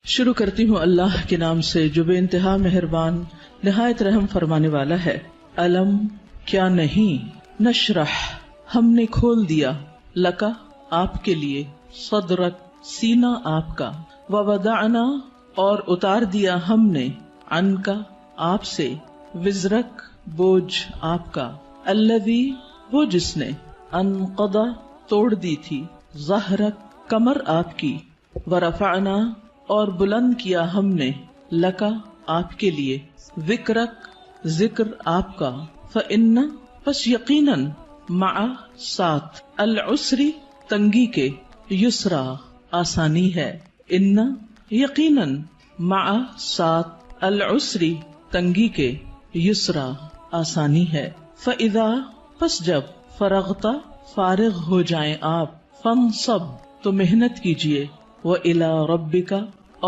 شروع کرتی ہوں اللہ کے نام سے جو بے انتہا مہربان نہایت رحم فرمانے والا ہے۔ علم کیا نہیں، نشرح ہم نے کھول دیا، لکا آپ کے لیے، صدرک سینہ آپ کا، ووضعنا اور اتار دیا ہم نے، عنکا آپ سے، وزرک بوجھ آپ کا، الذی وہ جس نے، انقضا توڑ دی تھی، ظہرک کمر آپ کی، ورفعنا اور بلند کیا ہم نے، لکا آپ کے لیے، ذکرک ذکر آپ کا، فإن پس یقیناً، مع ساتھ، العسری تنگی کے، یسرا آسانی ہے، ان یقیناً، مع ساتھ، العسری تنگی کے، یسرا آسانی ہے، فإذا پس جب، فرغتا فارغ ہو جائیں آپ، فانصب تو محنت کیجئے، وإلی ربک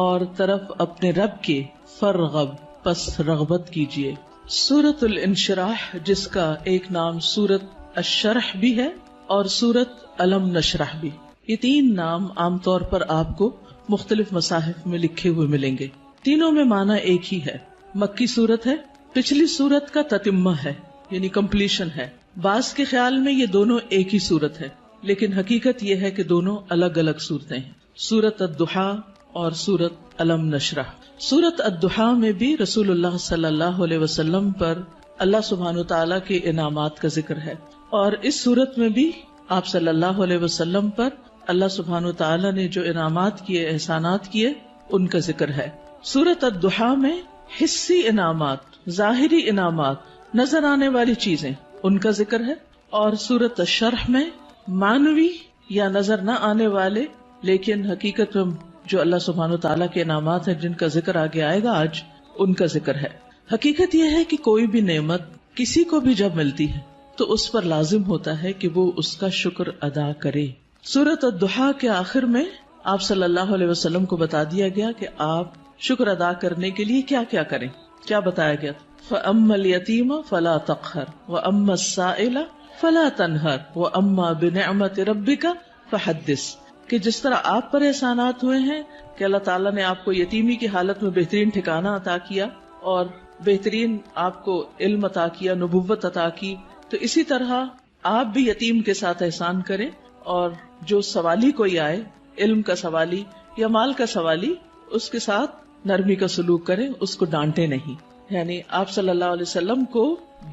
اور طرف اپنے رب کے، فرغب پس رغبت کیجئے۔ سورۃ الانشراح جس کا ایک نام سورۃ الشرح بھی ہے اور سورۃ علم نشرح بھی، یہ تین نام عام طور پر آپ کو مختلف مصاحف میں لکھے ہوئے ملیں گے۔ تینوں میں معنی ایک ہی ہے، مکی سورت ہے، پچھلی سورت کا تتمہ ہے یعنی کمپلیشن ہے۔ بعض کے خیال میں یہ دونوں ایک ہی سورت ہے، لیکن حقیقت یہ ہے کہ دونوں الگ الگ صورتیں ہیں، سورۃ الضحیٰ اور سورۃ علم نشرح۔ سورۃ الضحیٰ میں بھی رسول اللہ صلی اللہ علیہ وسلم پر اللہ سبحانہ وتعالیٰ کے انعامات کا ذکر ہے، اور اس سورت میں بھی آپ صلی اللہ علیہ وسلم پر اللہ سبحانہ وتعالیٰ نے جو انعامات کیے، احسانات کیے، ان کا ذکر ہے۔ سورۃ الضحیٰ میں حسی انعامات، ظاہری انعامات، نظر آنے والی چیزیں، ان کا ذکر ہے، اور سورۃ الشرح میں معنوی یا نظر نہ آنے والے لیکن حقیقت میں جو اللہ سبحانہ وتعالیٰ کے انعامات ہیں جن کا ذکر آگے آئے گا آج، ان کا ذکر ہے۔ حقیقت یہ ہے کہ کوئی بھی نعمت کسی کو بھی جب ملتی ہے تو اس پر لازم ہوتا ہے کہ وہ اس کا شکر ادا کرے۔ سورۃ الضحیٰ کے آخر میں آپ صلی اللہ علیہ وسلم کو بتا دیا گیا کہ آپ شکر ادا کرنے کے لیے کیا کیا کریں۔ کیا بتایا گیا؟ فَأَمَّا الْيَتِيمَ فَلَا تَقْهَرْ وَأَمَّا السَّائِلَ فَلَا تَنْهَرْ وَأَمَّا بِنِعْمَةِ رَبِّكَ فَحَدِّثْ، کہ جس طرح آپ پر احسانات ہوئے ہیں کہ اللہ تعالیٰ نے آپ کو یتیمی کی حالت میں بہترین ٹھکانہ عطا کیا اور بہترین آپ کو علم عطا کیا، نبوت عطا کی، تو اسی طرح آپ بھی یتیم کے ساتھ احسان کریں، اور جو سوالی کوئی آئے، علم کا سوالی یا مال کا سوالی، اس کے ساتھ نرمی کا سلوک کریں، اس کو ڈانٹے نہیں۔ یعنی آپ صلی اللہ علیہ وسلم کو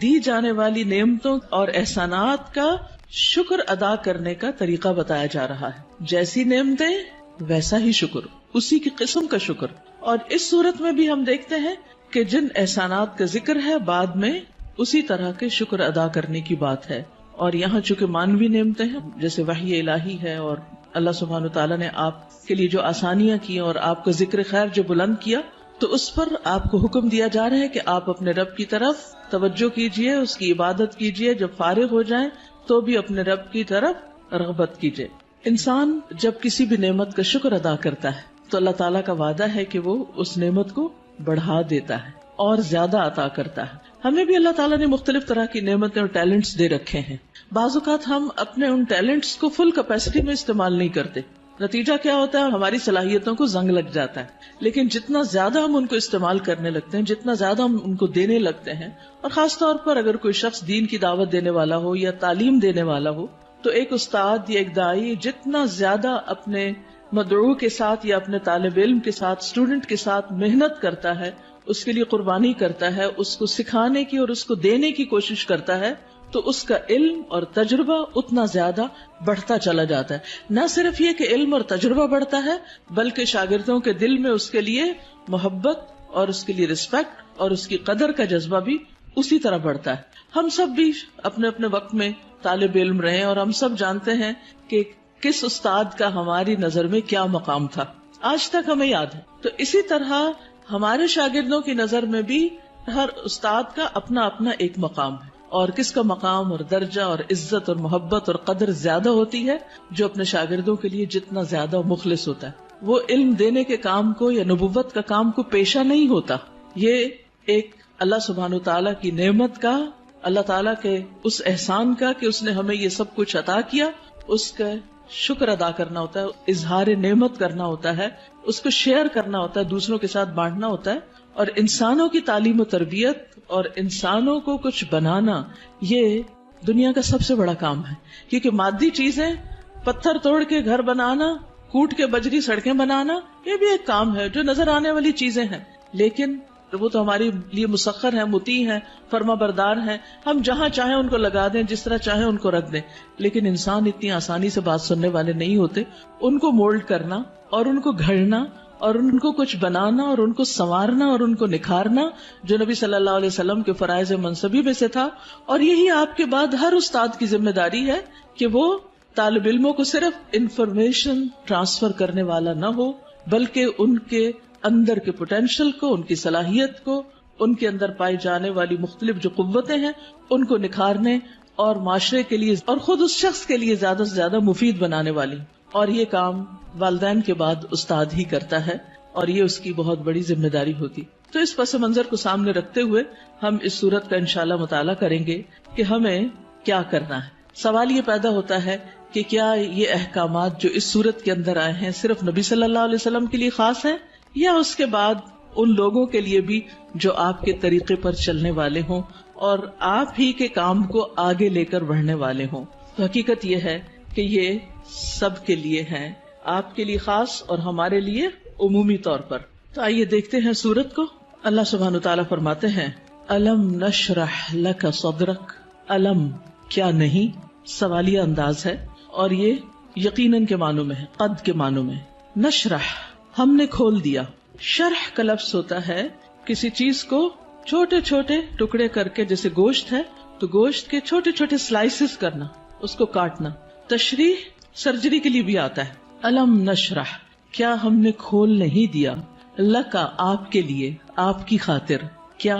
دی جانے والی نعمتوں اور احسانات کا شکر ادا کرنے کا طریقہ بتایا جا رہا ہے، جیسی نعمتیں ویسا ہی شکر، اسی کی قسم کا شکر۔ اور اس صورت میں بھی ہم دیکھتے ہیں کہ جن احسانات کا ذکر ہے بعد میں اسی طرح کے شکر ادا کرنے کی بات ہے، اور یہاں چونکہ مانوی نعمتیں ہیں جیسے وحی الہی ہے، اور اللہ سبحانہ وتعالیٰ نے آپ کے لیے جو آسانیاں کی اور آپ کا ذکر خیر جو بلند کیا، تو اس پر آپ کو حکم دیا جا رہا ہے کہ آپ اپنے رب کی طرف توجہ کیجئے، اس کی عبادت کیجئے، جب فارغ ہو جائیں تو بھی اپنے رب کی طرف رغبت کیجئے۔ انسان جب کسی بھی نعمت کا شکر ادا کرتا ہے تو اللہ تعالیٰ کا وعدہ ہے کہ وہ اس نعمت کو بڑھا دیتا ہے اور زیادہ عطا کرتا ہے۔ ہمیں بھی اللہ تعالیٰ نے مختلف طرح کی نعمتیں اور ٹیلنٹس دے رکھے ہیں، بعض اوقات ہم اپنے ان ٹیلنٹس کو فل کیپیسٹی میں استعمال نہیں کرتے، نتیجہ کیا ہوتا ہے؟ ہماری صلاحیتوں کو زنگ لگ جاتا ہے۔ لیکن جتنا زیادہ ہم ان کو استعمال کرنے لگتے ہیں، جتنا زیادہ ہم ان کو دینے لگتے ہیں، اور خاص طور پر اگر کوئی شخص دین کی دعوت دینے والا ہو یا تعلیم دینے والا ہو، تو ایک استاد یا ایک داعی جتنا زیادہ اپنے مدعو کے ساتھ یا اپنے طالب علم کے ساتھ، اسٹوڈنٹ کے ساتھ محنت کرتا ہے، اس کے لیے قربانی کرتا ہے، اس کو سکھانے کی اور اس کو دینے کی کوشش کرتا ہے، تو اس کا علم اور تجربہ اتنا زیادہ بڑھتا چلا جاتا ہے۔ نہ صرف یہ کہ علم اور تجربہ بڑھتا ہے، بلکہ شاگردوں کے دل میں اس کے لیے محبت اور اس کے لیے رسپیکٹ اور اس کی قدر کا جذبہ بھی اسی طرح بڑھتا ہے۔ ہم سب بھی اپنے اپنے وقت میں طالب علم رہے، اور ہم سب جانتے ہیں کہ کس استاد کا ہماری نظر میں کیا مقام تھا، آج تک ہمیں یاد ہے۔ تو اسی طرح ہمارے شاگردوں کی نظر میں بھی ہر استاد کا اپنا اپنا ایک مقام ہے، اور کس کا مقام اور درجہ اور عزت اور محبت اور قدر زیادہ ہوتی ہے؟ جو اپنے شاگردوں کے لیے جتنا زیادہ مخلص ہوتا ہے، وہ علم دینے کے کام کو یا نبوت کا کام کو پیشہ نہیں ہوتا۔ یہ ایک اللہ سبحانہ وتعالیٰ کی نعمت کا، اللہ تعالیٰ کے اس احسان کا کہ اس نے ہمیں یہ سب کچھ عطا کیا، اس کا شکر ادا کرنا ہوتا ہے، اظہار نعمت کرنا ہوتا ہے، اس کو شیئر کرنا ہوتا ہے، دوسروں کے ساتھ بانٹنا ہوتا ہے. اور انسانوں کی تعلیم و تربیت اور انسانوں کو کچھ بنانا یہ دنیا کا سب سے بڑا کام ہے. کیونکہ مادی چیزیں، پتھر توڑ کے گھر بنانا، کوٹ کے بجری سڑکیں بنانا، یہ بھی ایک کام ہے جو نظر آنے والی چیزیں ہیں، لیکن وہ تو ہمارے لیے مسخر ہیں، مطیع ہیں، فرما بردار ہیں. ہم جہاں چاہیں ان کو لگا دیں، جس طرح چاہیں ان کو رکھ دیں. لیکن انسان اتنی آسانی سے بات سننے والے نہیں ہوتے. ان کو مولڈ کرنا اور ان کو گھڑنا اور ان کو کچھ بنانا اور ان کو سنوارنا اور ان کو نکھارنا، جو نبی صلی اللہ علیہ وسلم کے فرائض منصبی میں سے تھا. اور یہی آپ کے بعد ہر استاد کی ذمہ داری ہے کہ وہ طالب علموں کو صرف انفارمیشن ٹرانسفر کرنے والا نہ ہو، بلکہ ان کے اندر کے پوٹینشل کو، ان کی صلاحیت کو، ان کے اندر پائی جانے والی مختلف جو قوتیں ہیں ان کو نکھارنے اور معاشرے کے لیے اور خود اس شخص کے لیے زیادہ سے زیادہ مفید بنانے والی. اور یہ کام والدین کے بعد استاد ہی کرتا ہے اور یہ اس کی بہت بڑی ذمہ داری ہوتی. تو اس پس منظر کو سامنے رکھتے ہوئے ہم اس سورت کا انشاءاللہ مطالعہ کریں گے کہ ہمیں کیا کرنا ہے. سوال یہ پیدا ہوتا ہے کہ کیا یہ احکامات جو اس سورت کے اندر آئے ہیں صرف نبی صلی اللہ علیہ وسلم کے لیے خاص ہیں یا اس کے بعد ان لوگوں کے لیے بھی جو آپ کے طریقے پر چلنے والے ہوں اور آپ ہی کے کام کو آگے لے کر بڑھنے والے ہوں. تو حقیقت یہ ہے کہ یہ سب کے لیے ہیں، آپ کے لیے خاص اور ہمارے لیے عمومی طور پر. تو آئیے دیکھتے ہیں سورت کو. اللہ سبحانہ وتعالیٰ فرماتے ہیں الم نشرح لک صدرک. الم کیا نہیں، سوالیہ انداز ہے اور یہ یقیناً کے معنوں میں ہے، قد کے معنوں میں. نشرح ہم نے کھول دیا. شرح کا لفظ ہوتا ہے کسی چیز کو چھوٹے چھوٹے ٹکڑے کر کے، جیسے گوشت ہے تو گوشت کے چھوٹے چھوٹے سلائسز کرنا، اس کو کاٹنا. تشریح سرجری کے لیے بھی آتا ہے. الم نشرح کیا ہم نے کھول نہیں دیا، لکا آپ کے لیے، آپ کی خاطر، کیا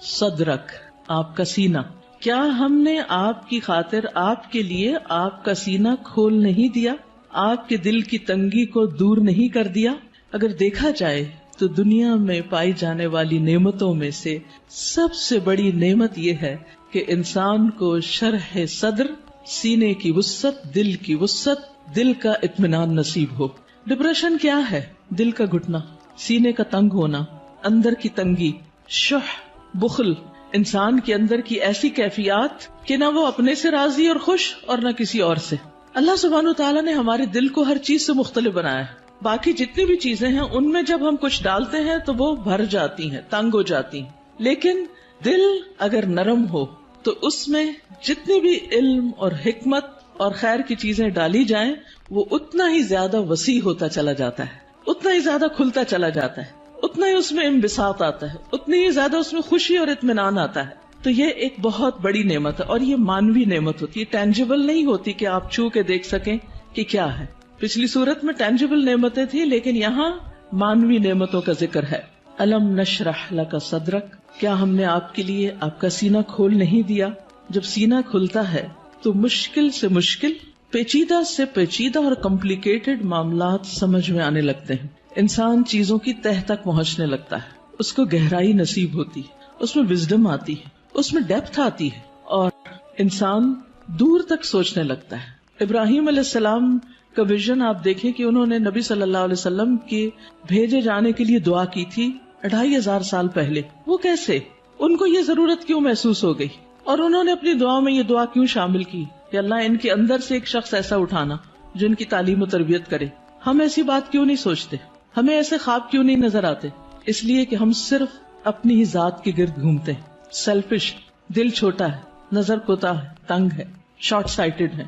صدرک آپ کا سینہ، کیا ہم نے آپ کی خاطر، آپ کے لیے آپ کا سینہ کھول نہیں دیا، آپ کے دل کی تنگی کو دور نہیں کر دیا. اگر دیکھا جائے تو دنیا میں پائی جانے والی نعمتوں میں سے سب سے بڑی نعمت یہ ہے کہ انسان کو شرح صدر، سینے کی وسعت، دل کی وسعت، دل کا اطمینان نصیب ہو. ڈپریشن کیا ہے؟ دل کا گھٹنا، سینے کا تنگ ہونا، اندر کی تنگی، شح، بخل، انسان کے اندر کی ایسی کیفیات کہ نہ وہ اپنے سے راضی اور خوش اور نہ کسی اور سے. اللہ سبحانہ وتعالیٰ نے ہمارے دل کو ہر چیز سے مختلف بنایا ہے. باقی جتنی بھی چیزیں ہیں ان میں جب ہم کچھ ڈالتے ہیں تو وہ بھر جاتی ہیں، تنگ ہو جاتی ہیں. لیکن دل اگر نرم ہو تو اس میں جتنی بھی علم اور حکمت اور خیر کی چیزیں ڈالی جائیں وہ اتنا ہی زیادہ وسیع ہوتا چلا جاتا ہے، اتنا ہی زیادہ کھلتا چلا جاتا ہے، اتنا ہی اس میں انبساط آتا ہے، اتنی ہی زیادہ اس میں خوشی اور اطمینان آتا ہے. تو یہ ایک بہت بڑی نعمت ہے اور یہ مانوی نعمت ہوتی ہے، ٹینجیبل نہیں ہوتی کہ آپ چھو کے دیکھ سکیں کہ کیا ہے. پچھلی صورت میں ٹینجیبل نعمتیں تھی لیکن یہاں مانوی نعمتوں کا ذکر ہے. الم نشرح لک صدرک کیا ہم نے آپ کے لیے آپ کا سینہ کھول نہیں دیا. جب سینہ کھلتا ہے تو مشکل سے مشکل، پیچیدہ سے پیچیدہ اور کمپلیکیٹڈ معاملات سمجھ میں آنے لگتے ہیں. انسان چیزوں کی تہ تک پہنچنے لگتا ہے، اس کو گہرائی نصیب ہوتی ہے، اس میں وزڈم آتی ہے، اس میں ڈیپتھ آتی ہے اور انسان دور تک سوچنے لگتا ہے. ابراہیم علیہ السلام کا ویژن آپ دیکھیں کہ انہوں نے نبی صلی اللہ علیہ وسلم کے بھیجے جانے کے لیے دعا کی تھی 2500 سال پہلے. وہ کیسے، ان کو یہ ضرورت کیوں محسوس ہو گئی اور انہوں نے اپنی دعا میں یہ دعا کیوں شامل کی کہ اللہ ان کے اندر سے ایک شخص ایسا اٹھانا جو ان کی تعلیم و تربیت کرے. ہم ایسی بات کیوں نہیں سوچتے، ہمیں ایسے خواب کیوں نہیں نظر آتے؟ اس لیے کہ ہم صرف اپنی ہی ذات کے گرد گھومتے ہیں. سیلفش، دل چھوٹا ہے، نظر کوتا ہے، تنگ ہے، شارٹ سائٹڈ ہے،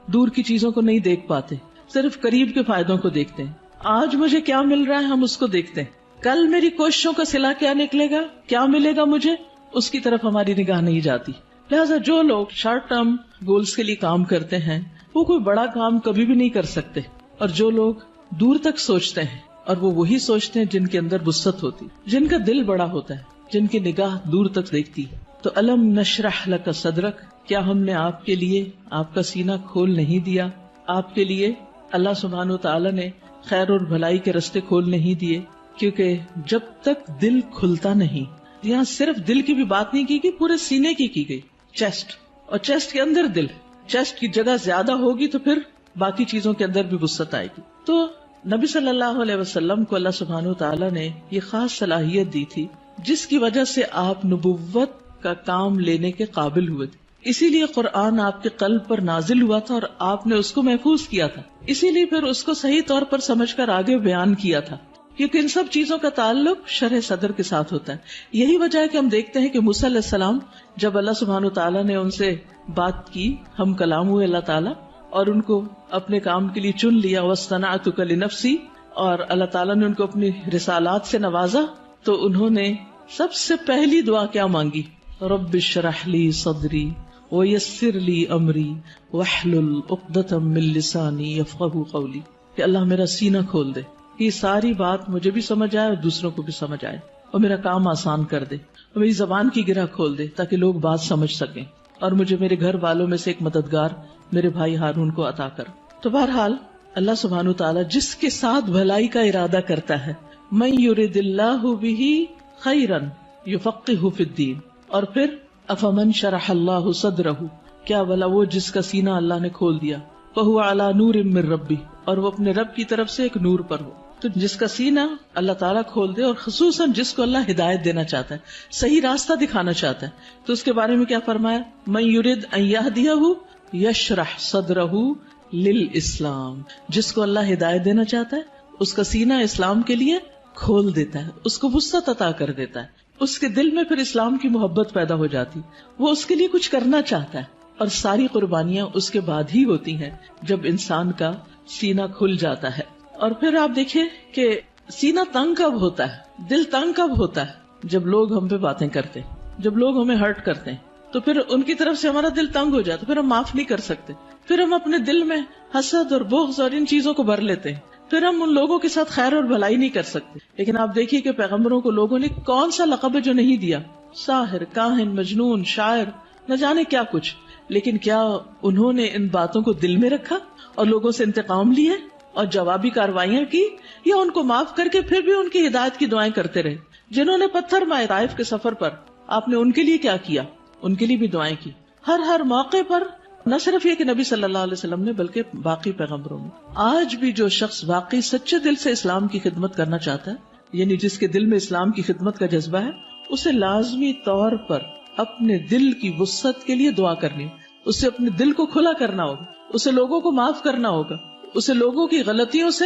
دور کی چیزوں کو نہیں دیکھ پاتے، صرف قریب کے فائدوں کو دیکھتے ہیں. آج مجھے کیا مل رہا ہے ہم اس کو دیکھتے ہیں، کل میری کوششوں کا صلہ کیا نکلے گا، کیا ملے گا مجھے، اس کی طرف ہماری نگاہ نہیں جاتی. لہٰذا جو لوگ شارٹ ٹرم گولز کے لیے کام کرتے ہیں وہ کوئی بڑا کام کبھی بھی نہیں کر سکتے، اور جو لوگ دور تک سوچتے ہیں اور وہ وہی سوچتے ہیں جن کے اندر وسعت ہوتی، جن کا دل بڑا ہوتا ہے، جن کی نگاہ دور تک دیکھتی. تو الم نشرح لک صدرک کیا ہم نے آپ کے لیے آپ کا سینہ کھول نہیں دیا. آپ کے لیے اللہ سبحانہ و تعالیٰ نے خیر اور بھلائی کے رستے کھول نہیں دیے، کیونکہ جب تک دل کھلتا نہیں، یہاں صرف دل کی بھی بات نہیں کی گئی، پورے سینے کی گئی، چیسٹ، اور چیسٹ کے اندر دل. چیسٹ کی جگہ زیادہ ہوگی تو پھر باقی چیزوں کے اندر بھی وسعت آئے گی. تو نبی صلی اللہ علیہ وسلم کو اللہ سبحانہ وتعالی نے یہ خاص صلاحیت دی تھی جس کی وجہ سے آپ نبوت کا کام لینے کے قابل ہوئے تھے. اسی لیے قرآن آپ کے قلب پر نازل ہوا تھا اور آپ نے اس کو محفوظ کیا تھا. اسی لیے پھر اس کو صحیح طور پر سمجھ کر آگے بیان کیا تھا، کیونکہ ان سب چیزوں کا تعلق شرح صدر کے ساتھ ہوتا ہے. یہی وجہ ہے کہ ہم دیکھتے ہیں کہ موسیٰ علیہ السلام جب اللہ سبحانہ وتعالی نے ان سے بات کی، ہم کلام ہوئے اللہ تعالیٰ اور ان کو اپنے کام کے لیے چن لیا، وَاصْطَنَعْتُكَ لِنَفْسِي، اور اللہ تعالیٰ نے ان کو اپنی رسالات سے نوازا، تو انہوں نے سب سے پہلی دعا کیا مانگی؟ رب اشرح لی صدری ویسر لی امری واحلل عقدۃ من لسانی یفقہوا قولی، کہ اللہ میرا سینہ کھول دے، یہ ساری بات مجھے بھی سمجھ آئے اور دوسروں کو بھی سمجھ آئے، اور میرا کام آسان کر دے، اور میری زبان کی گرہ کھول دے تاکہ لوگ بات سمجھ سکیں، اور مجھے میرے گھر والوں میں سے ایک مددگار میرے بھائی ہارون کو عطا کر. تو بہرحال اللہ سبحانہ وتعالی جس کے ساتھ بھلائی کا ارادہ کرتا ہے، من یرد اللہ بہ خیرا یفقہہ فی الدین، اور پھر افمن شرح اللہ صدرہ، کیا بھلا وہ جس کا سینہ اللہ نے کھول دیا، فہو علی نور من ربہ، اور وہ اپنے رب کی طرف سے ایک نور پر ہو. تو جس کا سینہ اللہ تعالیٰ کھول دے، اور خصوصاً جس کو اللہ ہدایت دینا چاہتا ہے، صحیح راستہ دکھانا چاہتا ہے، تو اس کے بارے میں کیا فرمایا؟ من یرد ان یہدیہ یشرح صدرہ للاسلام، جس کو اللہ ہدایت دینا چاہتا ہے اس کا سینہ اسلام کے لیے کھول دیتا ہے، اس کو وسعت عطا کر دیتا ہے، اس کے دل میں پھر اسلام کی محبت پیدا ہو جاتی، وہ اس کے لیے کچھ کرنا چاہتا ہے. اور ساری قربانیاں اس کے بعد ہی ہوتی ہیں جب انسان کا سینہ کھل جاتا ہے. اور پھر آپ دیکھیں کہ سینہ تنگ کب ہوتا ہے، دل تنگ کب ہوتا ہے؟ جب لوگ ہم پہ باتیں کرتے، جب لوگ ہمیں ہرٹ کرتے ہیں، تو پھر ان کی طرف سے ہمارا دل تنگ ہو جاتا، پھر ہم معاف نہیں کر سکتے، پھر ہم اپنے دل میں حسد اور بغض اور ان چیزوں کو بھر لیتے ہیں، پھر ہم ان لوگوں کے ساتھ خیر اور بھلائی نہیں کر سکتے. لیکن آپ دیکھیے کہ پیغمبروں کو لوگوں نے کون سا لقب ہے جو نہیں دیا، ساحر، کاہن، مجنون، شاعر، نہ جانے کیا کچھ، لیکن کیا انہوں نے ان باتوں کو دل میں رکھا اور لوگوں سے انتقام لیے اور جوابی کارروائیاں کی، یا ان کو معاف کر کے پھر بھی ان کی ہدایت کی دعائیں کرتے رہے؟ جنہوں نے پتھر مارے طائف کے سفر پر، آپ نے ان کے لیے کیا کیا؟ ان کے لیے بھی دعائیں کی. ہر موقع پر نہ صرف یہ کہ نبی صلی اللہ علیہ وسلم نے، بلکہ باقی پیغمبروں نے. آج بھی جو شخص واقعی سچے دل سے اسلام کی خدمت کرنا چاہتا ہے، یعنی جس کے دل میں اسلام کی خدمت کا جذبہ ہے، اسے لازمی طور پر اپنے دل کی وسعت کے لیے دعا کرنی، اسے اپنے دل کو کھلا کرنا ہوگا، اسے لوگوں کو معاف کرنا ہوگا، اسے لوگوں کی غلطیوں سے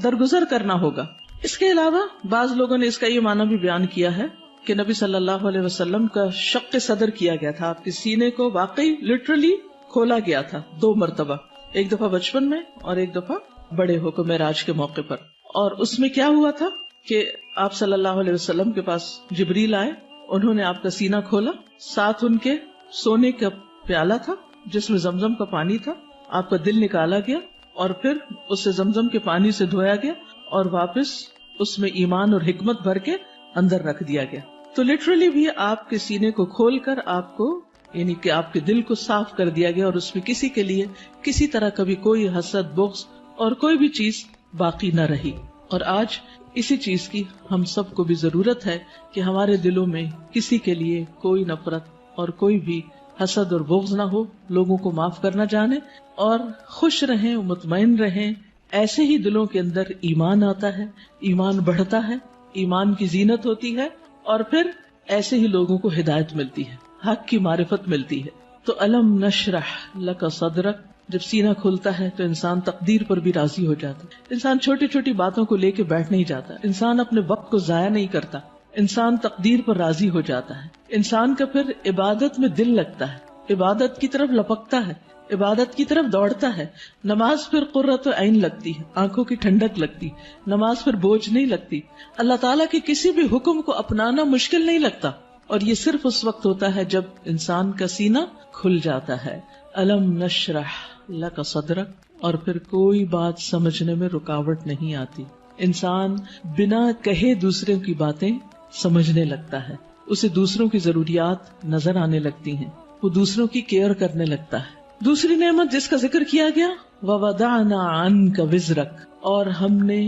درگزر کرنا ہوگا. اس کے علاوہ بعض لوگوں نے اس کا یہ معنی بھی بیان کیا ہے کہ نبی صلی اللہ علیہ وسلم کا شق صدر کیا گیا تھا، آپ کے سینے کو واقعی لٹرلی کھولا گیا تھا 2 مرتبہ، ایک دفعہ بچپن میں اور ایک دفعہ بڑے ہو کر معراج کے موقع پر. اور اس میں کیا ہوا تھا کہ آپ صلی اللہ علیہ وسلم کے پاس جبریل آئے، انہوں نے آپ کا سینہ کھولا، ساتھ ان کے سونے کا پیالہ تھا جس میں زمزم کا پانی تھا، آپ کا دل نکالا گیا اور پھر اسے زمزم کے پانی سے دھویا گیا اور واپس اس میں ایمان اور حکمت بھر کے اندر رکھ دیا گیا. تو لٹرلی بھی آپ کے سینے کو کھول کر آپ کو، یعنی کہ آپ کے دل کو صاف کر دیا گیا، اور اس میں کسی کے لیے کسی طرح کبھی کوئی حسد، بغض اور کوئی بھی چیز باقی نہ رہی. اور آج اسی چیز کی ہم سب کو بھی ضرورت ہے کہ ہمارے دلوں میں کسی کے لیے کوئی نفرت اور کوئی بھی حسد اور بغض نہ ہو، لوگوں کو معاف کرنا جانے اور خوش رہیں، مطمئن رہیں. ایسے ہی دلوں کے اندر ایمان آتا ہے، ایمان بڑھتا ہے، ایمان کی زینت ہوتی ہے، اور پھر ایسے ہی لوگوں کو ہدایت ملتی ہے، حق کی معرفت ملتی ہے. تو الم نشرح لک صدرک، جب سینہ کھلتا ہے تو انسان تقدیر پر بھی راضی ہو جاتا ہے. انسان چھوٹی چھوٹی باتوں کو لے کے بیٹھ نہیں جاتا، انسان اپنے وقت کو ضائع نہیں کرتا، انسان تقدیر پر راضی ہو جاتا ہے. انسان کا پھر عبادت میں دل لگتا ہے، عبادت کی طرف لپکتا ہے، عبادت کی طرف دوڑتا ہے. نماز پھر قرۃ عین لگتی ہے، آنکھوں کی ٹھنڈک لگتی، نماز پھر بوجھ نہیں لگتی، اللہ تعالیٰ کے کسی بھی حکم کو اپنانا مشکل نہیں لگتا. اور یہ صرف اس وقت ہوتا ہے جب انسان کا سینہ کھل جاتا ہے. الم نشرح لک صدرک، اور پھر کوئی بات سمجھنے میں رکاوٹ نہیں آتی. انسان بنا کہے دوسروں کی باتیں سمجھنے لگتا ہے، اسے دوسروں کی ضروریات نظر آنے لگتی ہیں، وہ دوسروں کی کیئر کرنے لگتا ہے. دوسری نعمت جس کا ذکر کیا گیا، وَوَضَعْنَا عَنْكَ وِزْرَكَ، اور ہم نے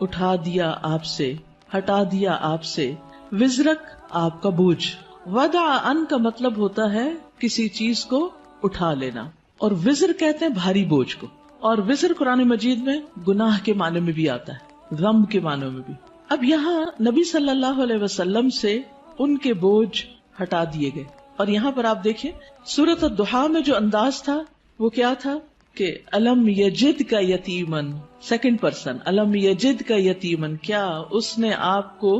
اٹھا دیا آپ سے، ہٹا دیا آپ سے، وزرک آپ کا بوجھ. وضع ان کا مطلب ہوتا ہے کسی چیز کو اٹھا لینا، اور وزر کہتے ہیں بھاری بوجھ کو. اور وزر قرآن مجید میں گناہ کے معنی میں بھی آتا ہے، غم کے معنی میں بھی۔ اب یہاں نبی صلی اللہ علیہ وسلم سے ان کے بوجھ ہٹا دیے گئے، اور یہاں پر آپ دیکھیں سورۃ الضحیٰ میں جو انداز تھا وہ کیا تھا کہ الم یجد کا یتیمن، سیکنڈ پرسن، الم یجد کا یتیمن، کیا اس نے آپ کو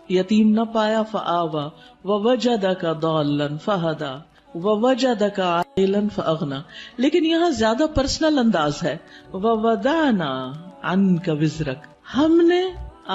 یتیم نہ پایا، فآوا ووجدک ضالا فہدی ووجدک عائلا فاغنی۔ لیکن یہاں زیادہ پرسنل انداز ہے، ووضعنا عنک وزرک، ہم نے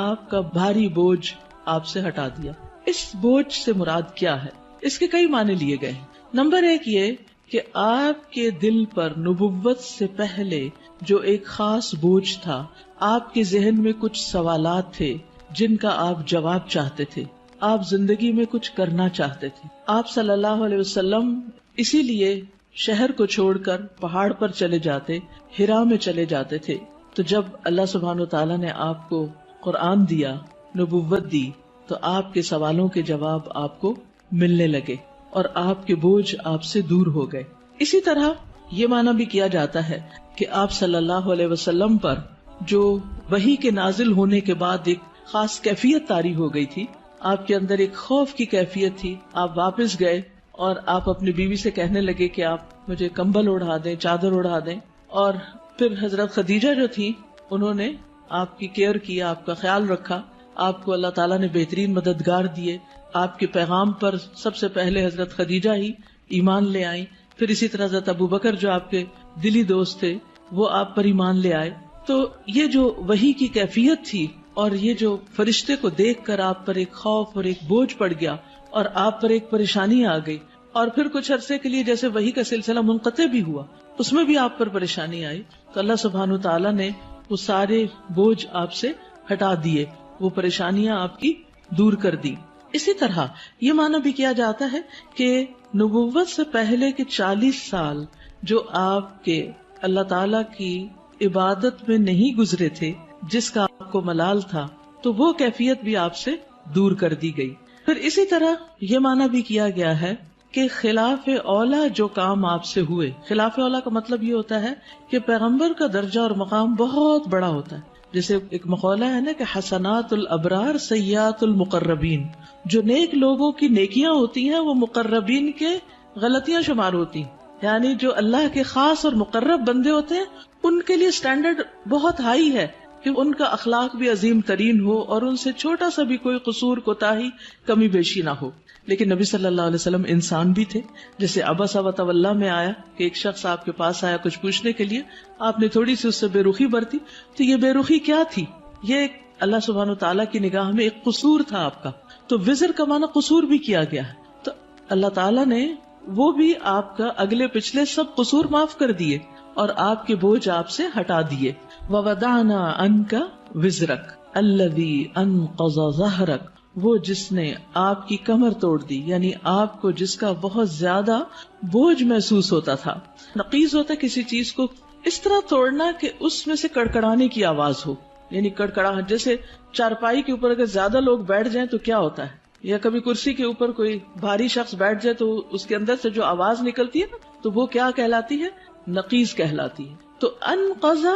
آپ کا بھاری بوجھ آپ سے ہٹا دیا۔ اس بوجھ سے مراد کیا ہے؟ اس کے کئی معنی لیے گئے ہیں۔ نمبر ایک یہ کہ آپ کے دل پر نبوت سے پہلے جو ایک خاص بوجھ تھا، آپ کے ذہن میں کچھ سوالات تھے جن کا آپ جواب چاہتے تھے، آپ زندگی میں کچھ کرنا چاہتے تھے۔ آپ صلی اللہ علیہ وسلم اسی لیے شہر کو چھوڑ کر پہاڑ پر چلے جاتے، ہرا میں چلے جاتے تھے۔ تو جب اللہ سبحانہ وتعالیٰ نے آپ کو قرآن دیا، نبوت دی، تو آپ کے سوالوں کے جواب آپ کو ملنے لگے اور آپ کے بوجھ آپ سے دور ہو گئے۔ اسی طرح یہ معنی بھی کیا جاتا ہے کہ آپ صلی اللہ علیہ وسلم پر جو وحی کے نازل ہونے کے بعد ایک خاص کیفیت طاری ہو گئی تھی، آپ کے اندر ایک خوف کی کیفیت تھی۔ آپ واپس گئے اور آپ اپنی بیوی سے کہنے لگے کہ آپ مجھے کمبل اڑا دیں، چادر اڑا دیں، اور پھر حضرت خدیجہ جو تھی انہوں نے آپ کی کیئر کیا، آپ کا خیال رکھا، آپ کو اللہ تعالیٰ نے بہترین مددگار دیے۔ آپ کے پیغام پر سب سے پہلے حضرت خدیجہ ہی ایمان لے آئیں، پھر اسی طرح حضرت ابوبکر جو آپ کے دلی دوست تھے وہ آپ پر ایمان لے آئے۔ تو یہ جو وحی کی کیفیت تھی اور یہ جو فرشتے کو دیکھ کر آپ پر ایک خوف اور ایک بوجھ پڑ گیا اور آپ پر ایک پریشانی آ گئی، اور پھر کچھ عرصے کے لیے جیسے وحی کا سلسلہ منقطع بھی ہوا، اس میں بھی آپ پر پریشانی آئی، تو اللہ سبحانہ تعالیٰ نے وہ سارے بوجھ آپ سے ہٹا دیے، وہ پریشانیاں آپ کی دور کر دی۔ اسی طرح یہ معنی بھی کیا جاتا ہے کہ نبوت سے پہلے کے 40 سال جو آپ کے اللہ تعالیٰ کی عبادت میں نہیں گزرے تھے، جس کا آپ کو ملال تھا، تو وہ کیفیت بھی آپ سے دور کر دی گئی۔ پھر اسی طرح یہ معنی بھی کیا گیا ہے کہ خلاف اولا جو کام آپ سے ہوئے، خلاف اولا کا مطلب یہ ہوتا ہے کہ پیغمبر کا درجہ اور مقام بہت بڑا ہوتا ہے۔ جیسے ایک مقولہ ہے نا کہ حسنات الابرار سیئات المقربین، جو نیک لوگوں کی نیکیاں ہوتی ہیں وہ مقربین کے غلطیاں شمار ہوتی ہیں، یعنی جو اللہ کے خاص اور مقرب بندے ہوتے ہیں ان کے لیے سٹینڈرڈ بہت ہائی ہے کہ ان کا اخلاق بھی عظیم ترین ہو اور ان سے چھوٹا سا بھی کوئی قصور، کوتاہی، کمی بیشی نہ ہو۔ لیکن نبی صلی اللہ علیہ وسلم انسان بھی تھے، جیسے عبس وتولی میں آیا کہ ایک شخص آپ کے پاس آیا کچھ پوچھنے کے لیے، آپ نے تھوڑی سی اس سے بے رخی برتی، تو یہ بے رخی کیا تھی؟ یہ ایک اللہ سبحانہ تعالیٰ کی نگاہ میں ایک قصور تھا آپ کا، تو وزر کا معنی قصور بھی کیا گیا ہے۔ تو اللہ تعالیٰ نے وہ بھی آپ کا اگلے پچھلے سب قصور معاف کر دیے اور آپ کے بوجھ آپ سے ہٹا دیے۔ وَوَضَعْنَا عَنْكَ وِزْرَكَ الَّذِي أَنْقَضَ ظَهْرَكَ، وہ جس نے آپ کی کمر توڑ دی، یعنی آپ کو جس کا بہت زیادہ بوجھ محسوس ہوتا تھا۔ نقیض ہوتا ہے کسی چیز کو اس طرح توڑنا کہ اس میں سے کڑکڑانے کی آواز ہو، یعنی کڑکڑاہٹ، جیسے چارپائی کے اوپر اگر زیادہ لوگ بیٹھ جائیں تو کیا ہوتا ہے، یا کبھی کرسی کے اوپر کوئی بھاری شخص بیٹھ جائے تو اس کے اندر سے جو آواز نکلتی ہے نا، تو وہ کیا کہلاتی ہے؟ نقیض کہلاتی ہے۔ تو انقضا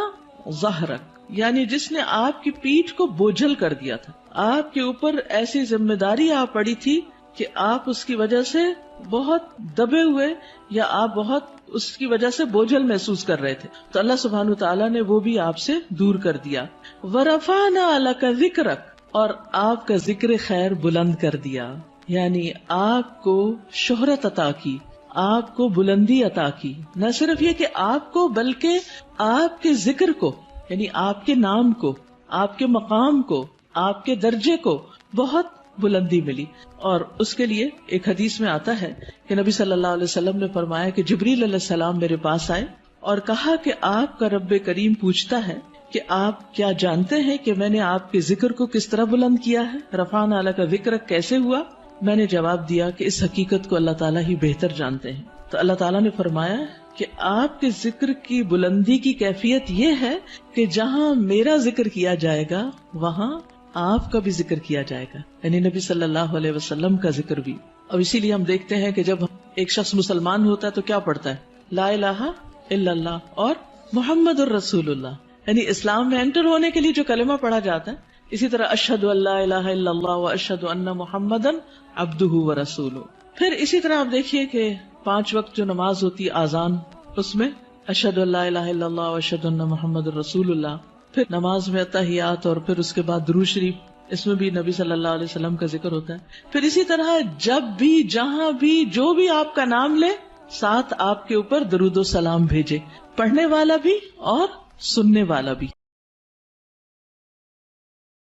ظہرک، یعنی جس نے آپ کی پیٹھ کو بوجھل کر دیا تھا، آپ کے اوپر ایسی ذمہ داری آ پڑی تھی کہ آپ اس کی وجہ سے بہت دبے ہوئے یا آپ بہت اس کی وجہ سے بوجھل محسوس کر رہے تھے، تو اللہ سبحانہ تعالیٰ نے وہ بھی آپ سے دور کر دیا۔ وَرَفَعْنَا لَكَ ذِكْرَكَ، اور آپ کا ذکر خیر بلند کر دیا، یعنی آپ کو شہرت عطا کی، آپ کو بلندی عطا کی، نہ صرف یہ کہ آپ کو بلکہ آپ کے ذکر کو، یعنی آپ کے نام کو، آپ کے مقام کو، آپ کے درجے کو بہت بلندی ملی۔ اور اس کے لیے ایک حدیث میں آتا ہے کہ نبی صلی اللہ علیہ وسلم نے فرمایا کہ جبریل علیہ السلام میرے پاس آئے اور کہا کہ آپ کا رب کریم پوچھتا ہے کہ آپ کیا جانتے ہیں کہ میں نے آپ کے ذکر کو کس طرح بلند کیا ہے؟ رفعنا لک ذکرک کیسے ہوا؟ میں نے جواب دیا کہ اس حقیقت کو اللہ تعالیٰ ہی بہتر جانتے ہیں۔ تو اللہ تعالیٰ نے فرمایا کہ آپ کے ذکر کی بلندی کی کیفیت یہ ہے کہ جہاں میرا ذکر کیا جائے گا وہاں آپ کا بھی ذکر کیا جائے گا، یعنی نبی صلی اللہ علیہ وسلم کا ذکر بھی۔ اور اسی لیے ہم دیکھتے ہیں کہ جب ایک شخص مسلمان ہوتا ہے تو کیا پڑھتا ہے؟ لا الہ الا اللہ اور محمد الرسول اللہ، یعنی اسلام میں انٹر ہونے کے لیے جو کلمہ پڑھا جاتا ہے. اسی طرح اشہد ان لا الہ الا اللہ واشہد ان محمدن عبدہ ورسولہ. پھر اسی طرح آپ دیکھیے کہ 5 وقت جو نماز ہوتی ہے آذان، اس میں اشہد ان لا الہ الا اللہ واشہد ان محمد الرسول اللہ. پھر نماز میں تحیات اور پھر اس کے بعد درود شریف، اس میں بھی نبی صلی اللہ علیہ وسلم کا ذکر ہوتا ہے. پھر اسی طرح جب بھی جہاں بھی جو بھی آپ کا نام لے ساتھ آپ کے اوپر درود و سلام بھیجے، پڑھنے والا بھی اور سننے والا بھی.